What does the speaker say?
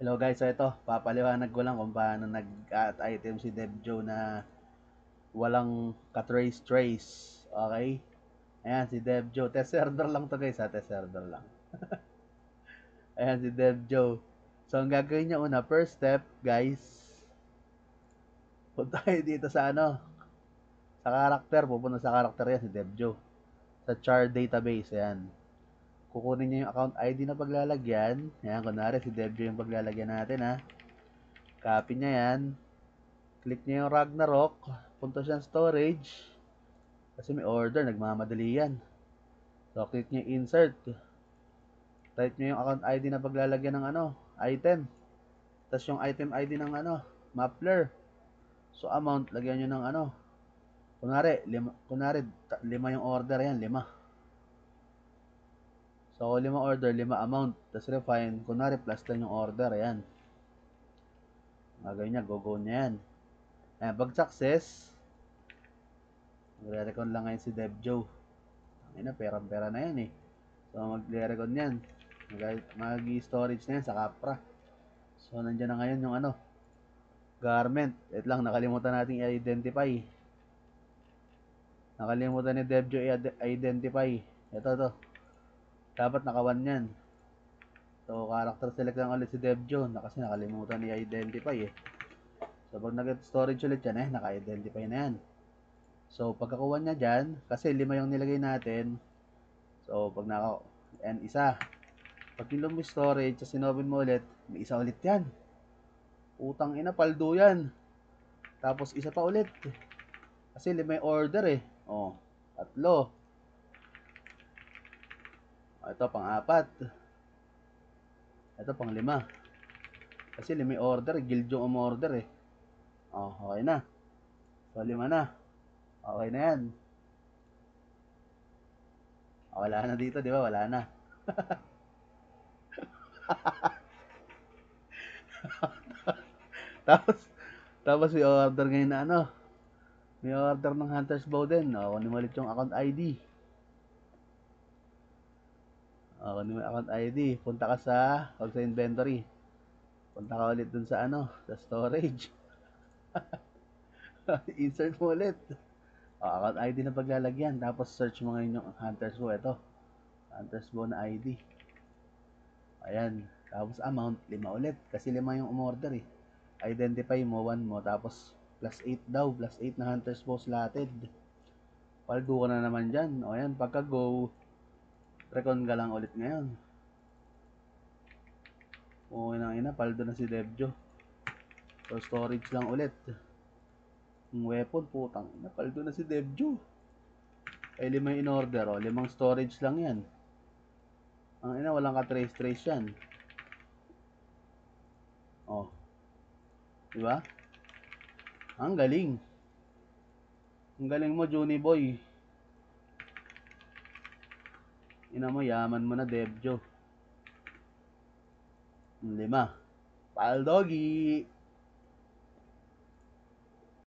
Hello guys, so ito, papaliwanag ko lang kung paano nag-add item si DevJoe na walang ka-trace-trace. Okay? Ayan, si DevJoe. Test server lang to guys ha, test server lang. Ayan, si DevJoe. So, ang gagawin niya una, first step, guys, punta kayo dito sa sa character. Pupunta sa character yan, si DevJoe. Sa char database, ayan. Kukunin niya yung account ID na paglalagyan. Ayan, kunwari si DevJoe yung paglalagyan natin ha. Copy niya yan. Click niyo yung Ragnarok, punta siyang storage, kasi may order, nagmamadali yan. So, click niyo yung insert, type niyo yung account ID na paglalagyan ng item, tapos yung item ID ng Mapler. So, amount, lagyan niyo ng kunwari, lima yung order yan, lima. So, lima order, lima amount, tapos refine, kunwari, plus lang yung order, ayan. Gagawin niya, go niya yan. Ayan, pag success, magre-recon lang ngayon si DevJoe. Ayun na, pera-pera na yan eh. So, magre-recon yan. Mag-storage na yan sa Capra. So, nandiyan na ngayon yung garment. Ito lang, nakalimutan natin i-identify. Nakalimutan ni DevJoe i-identify. Ito, to. Dapat naka-1 yan. So, character select lang ulit si DevJoe. Kasi nakalimutan i-identify eh. So, pag nag-storage ulit yan naka-identify na yan. So, pagkakuha niya dyan, kasi 5 yung nilagay natin. So, pag isa. Pag nilong mo storage, sa sinopen mo ulit, may isa ulit yan. Utang ina, paldo yan. Tapos isa pa ulit. Kasi may order eh. Oh, tatlo. Ito pang-apat. Ito pang-5. Kasi may order, guild yung umorder eh. Oh, okay na. So, 5 na. Okay na yan. Wala na dito, di ba? Wala na. tapos, tapos may order ngayon na may order ng Hunter's Bow din. Kunin mo ulit yung account ID. Kunin mo yung account ID. Punta ka sa inventory. Punta ka ulit dun sa storage. Insert mo ulit. Account ID na paglalagyan. Tapos search mo ngayon yung Hunter's Bow. Ito. Hunter's Bow na ID. Ayan. Tapos amount, 5 ulit. Kasi 5 yung umorder eh. Identify mo, 1 mo. Tapos plus 8 daw. Plus 8 na Hunter's Bow slotted. Paldo ka na naman dyan. O ayan, pagka go, recon ka lang ulit ngayon. O ina, paldo na si DevJoe. So storage lang ulit. Yung weapon, putang ina, paldo na si DevJoe. Ay 5 in order, 5 storage lang yan. Ang ina, walang ka-trace-trace yan. Oh. Diba? Ang galing. Ang galing mo, Juni Boy. Ina mo, yaman mo na, DevJoe. 5. Paldogi.